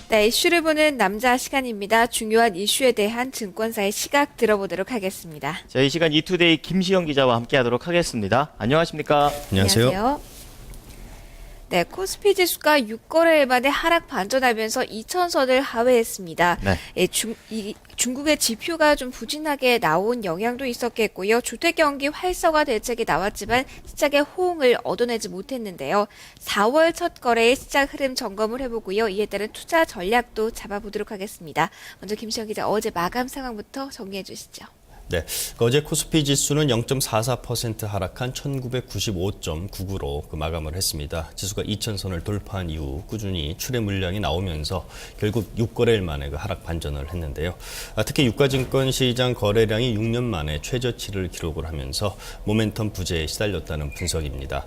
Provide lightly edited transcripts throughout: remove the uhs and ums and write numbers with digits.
네, 이슈를 보는 남자 시간입니다. 중요한 이슈에 대한 증권사의 시각 들어보도록 하겠습니다. 자, 이 시간 이투데이 김시영 기자와 함께하도록 하겠습니다. 안녕하십니까? 안녕하세요. 네, 코스피 지수가 6거래일 만에 하락 반전하면서 2천선을 하회했습니다. 네. 중국의 지표가 좀 부진하게 나온 영향도 있었겠고요. 주택 경기 활성화 대책이 나왔지만 시장의 호응을 얻어내지 못했는데요. 4월 첫 거래의 시장 흐름 점검을 해보고요. 이에 따른 투자 전략도 잡아보도록 하겠습니다. 먼저 김시영 기자 어제 마감 상황부터 정리해 주시죠. 네, 어제 코스피 지수는 0.44% 하락한 1995.99로 마감을 했습니다. 지수가 2,000선을 돌파한 이후 꾸준히 출회 물량이 나오면서 결국 6거래일 만에 하락 반전을 했는데요. 특히 유가증권 시장 거래량이 6년 만에 최저치를 기록을 하면서 모멘텀 부재에 시달렸다는 분석입니다.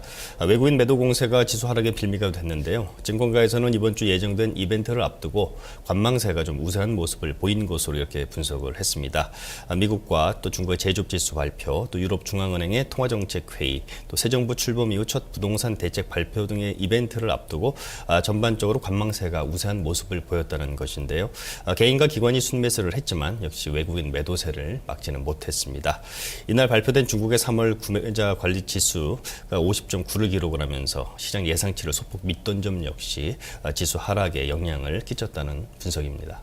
외국인 매도 공세가 지수 하락의 빌미가 됐는데요. 증권가에서는 이번 주 예정된 이벤트를 앞두고 관망세가 좀 우세한 모습을 보인 것으로 이렇게 분석을 했습니다. 미국과 또 중국의 제조업지수 발표, 또 유럽중앙은행의 통화정책회의, 또 새 정부 출범 이후 첫 부동산 대책 발표 등의 이벤트를 앞두고 전반적으로 관망세가 우세한 모습을 보였다는 것인데요. 개인과 기관이 순매수를 했지만 역시 외국인 매도세를 막지는 못했습니다. 이날 발표된 중국의 3월 구매자 관리 지수가 50.9를 기록을 하면서 시장 예상치를 소폭 밑돈 점 역시 지수 하락에 영향을 끼쳤다는 분석입니다.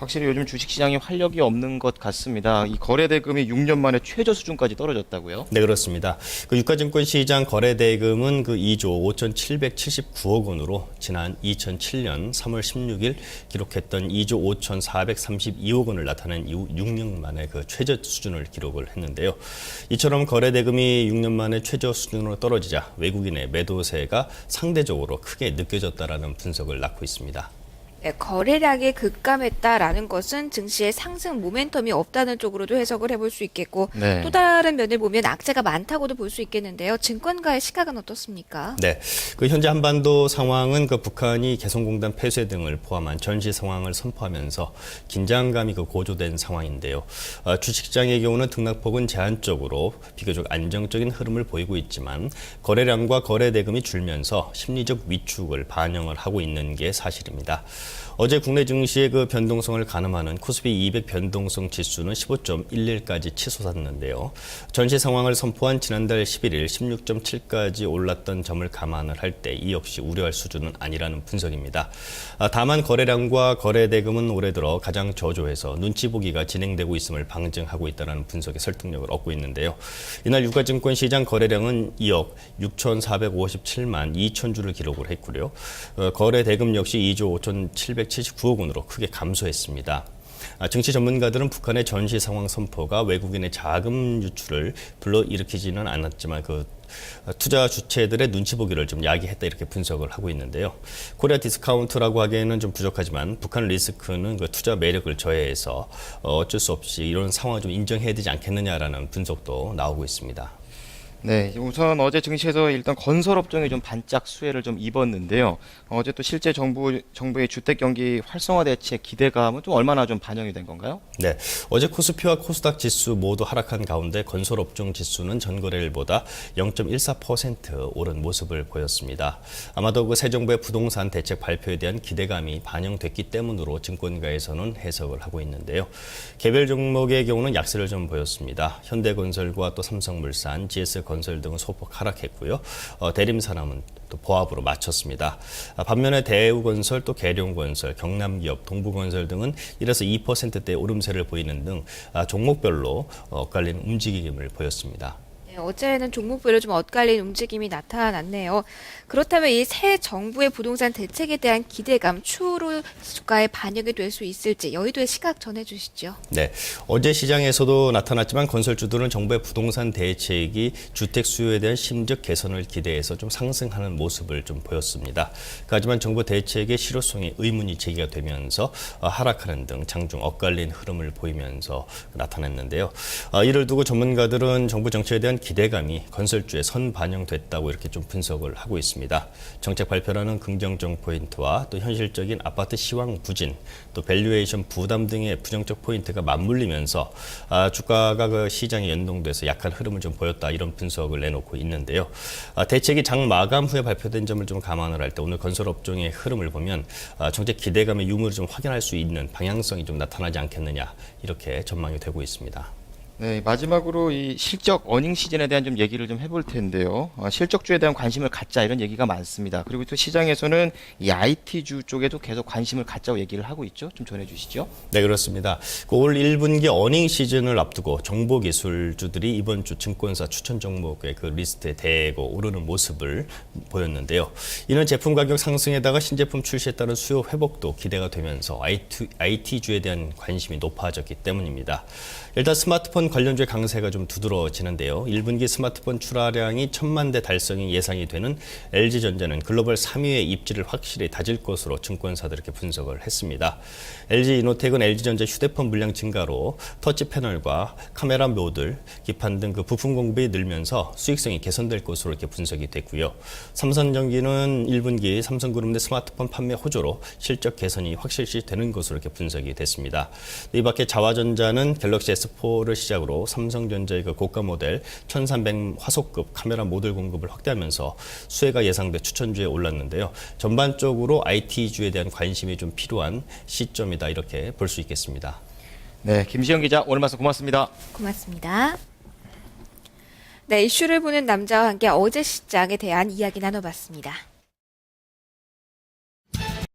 확실히 요즘 주식시장에 활력이 없는 것 같습니다. 이 거래대금이 6년 만에 최저 수준까지 떨어졌다고요? 네, 그렇습니다. 유가증권 시장 거래대금은 2조 5,779억 원으로 지난 2007년 3월 16일 기록했던 2조 5,432억 원을 나타낸 이후 6년 만에 최저 수준을 기록을 했는데요. 이처럼 거래대금이 6년 만에 최저 수준으로 떨어지자 외국인의 매도세가 상대적으로 크게 느껴졌다라는 분석을 낳고 있습니다. 네, 거래량이 급감했다라는 것은 증시의 상승 모멘텀이 없다는 쪽으로도 해석을 해볼 수 있겠고 네. 또 다른 면을 보면 악재가 많다고도 볼 수 있겠는데요. 증권가의 시각은 어떻습니까? 네, 현재 한반도 상황은 북한이 개성공단 폐쇄 등을 포함한 전시 상황을 선포하면서 긴장감이 고조된 상황인데요. 주식시장의 경우는 등락폭은 제한적으로 비교적 안정적인 흐름을 보이고 있지만 거래량과 거래대금이 줄면서 심리적 위축을 반영을 하고 있는 게 사실입니다. 어제 국내 증시의 변동성을 가늠하는 코스피 200 변동성 지수는 15.11까지 치솟았는데요. 전시 상황을 선포한 지난달 11일 16.7까지 올랐던 점을 감안을 할 때 이 역시 우려할 수준은 아니라는 분석입니다. 다만 거래량과 거래대금은 올해 들어 가장 저조해서 눈치 보기가 진행되고 있음을 방증하고 있다는 분석에 설득력을 얻고 있는데요. 이날 유가증권 시장 거래량은 2억 6,457만 2천 주를 기록을 했고요. 거래대금 역시 2조 5,779억 원으로 크게 감소했습니다. 증시 전문가들은 북한의 전시 상황 선포가 외국인의 자금 유출을 불러일으키지는 않았지만 투자 주체들의 눈치 보기를 좀 야기했다 이렇게 분석을 하고 있는데요. 코리아 디스카운트라고 하기에는 좀 부족하지만 북한 리스크는 투자 매력을 저해해서 어쩔 수 없이 이런 상황을 좀 인정해야 되지 않겠느냐라는 분석도 나오고 있습니다. 네, 우선 어제 증시에서 일단 건설업종이 좀 반짝 수혜를 좀 입었는데요. 어제 또 실제 정부의 주택 경기 활성화 대책 기대감은 좀 얼마나 좀 반영이 된 건가요? 네, 어제 코스피와 코스닥 지수 모두 하락한 가운데 건설업종 지수는 전거래일보다 0.14% 오른 모습을 보였습니다. 아마도 새 정부의 부동산 대책 발표에 대한 기대감이 반영됐기 때문으로 증권가에서는 해석을 하고 있는데요. 개별 종목의 경우는 약세를 좀 보였습니다. 현대건설과 또 삼성물산, GS건설 등은 소폭 하락했고요. 대림산업은 또 보합으로 마쳤습니다. 반면에 대우건설, 또 계룡건설, 경남기업, 동부건설 등은 1에서 2%대 오름세를 보이는 등 종목별로 엇갈린 움직임을 보였습니다. 네, 어제는 종목별로 좀 엇갈린 움직임이 나타났네요. 그렇다면 이 새 정부의 부동산 대책에 대한 기대감 추후로 주가에 반영이 될 수 있을지 여의도의 시각 전해주시죠. 네, 어제 시장에서도 나타났지만 건설주들은 정부의 부동산 대책이 주택 수요에 대한 심적 개선을 기대해서 좀 상승하는 모습을 좀 보였습니다. 하지만 정부 대책의 실효성에 의문이 제기가 되면서 하락하는 등 장중 엇갈린 흐름을 보이면서 나타났는데요. 이를 두고 전문가들은 정부 정책에 대한 기대감이 건설주에 선반영됐다고 이렇게 좀 분석을 하고 있습니다. 정책 발표라는 긍정적 포인트와 또 현실적인 아파트 시황 부진, 또 밸류에이션 부담 등의 부정적 포인트가 맞물리면서 주가가 그 시장에 연동돼서 약한 흐름을 좀 보였다 이런 분석을 내놓고 있는데요. 대책이 장 마감 후에 발표된 점을 좀 감안을 할 때 오늘 건설업종의 흐름을 보면 정책 기대감의 유무를 좀 확인할 수 있는 방향성이 좀 나타나지 않겠느냐 이렇게 전망이 되고 있습니다. 네, 마지막으로 이 실적 어닝 시즌에 대한 좀 얘기를 좀 해볼 텐데요. 실적주에 대한 관심을 갖자 이런 얘기가 많습니다. 그리고 또 시장에서는 이 IT주 쪽에도 계속 관심을 갖자고 얘기를 하고 있죠. 좀 전해주시죠. 네, 그렇습니다. 올 1분기 어닝 시즌을 앞두고 정보기술주들이 이번 주 증권사 추천 종목의 그 리스트에 대고 오르는 모습을 보였는데요. 이는 제품 가격 상승에다가 신제품 출시에 따른 수요 회복도 기대가 되면서 IT주에 대한 관심이 높아졌기 때문입니다. 일단 스마트폰 관련주의 강세가 좀 두드러지는데요. 1분기 스마트폰 출하량이 1,000만 대 달성이 예상이 되는 LG전자는 글로벌 3위의 입지를 확실히 다질 것으로 증권사들 이렇게 분석을 했습니다. LG이노텍은 LG전자 휴대폰 물량 증가로 터치 패널과 카메라 모듈, 기판 등 그 부품 공급이 늘면서 수익성이 개선될 것으로 이렇게 분석이 됐고요. 삼성전기는 1분기 삼성그룹 내 스마트폰 판매 호조로 실적 개선이 확실시 되는 것으로 이렇게 분석이 됐습니다. 이 밖에 자화전자는 갤럭시 S4를 시작으로 삼성전자의 그 고가 모델 1300 화소급 카메라 모듈 공급을 확대하면서 수혜가 예상돼 추천주에 올랐는데요. 전반적으로 IT주에 대한 관심이 좀 필요한 시점이다 이렇게 볼 수 있겠습니다. 네, 김시영 기자 오늘 말씀 고맙습니다. 고맙습니다. 네, 이슈를 보는 남자와 함께 어제 시장에 대한 이야기 나눠봤습니다.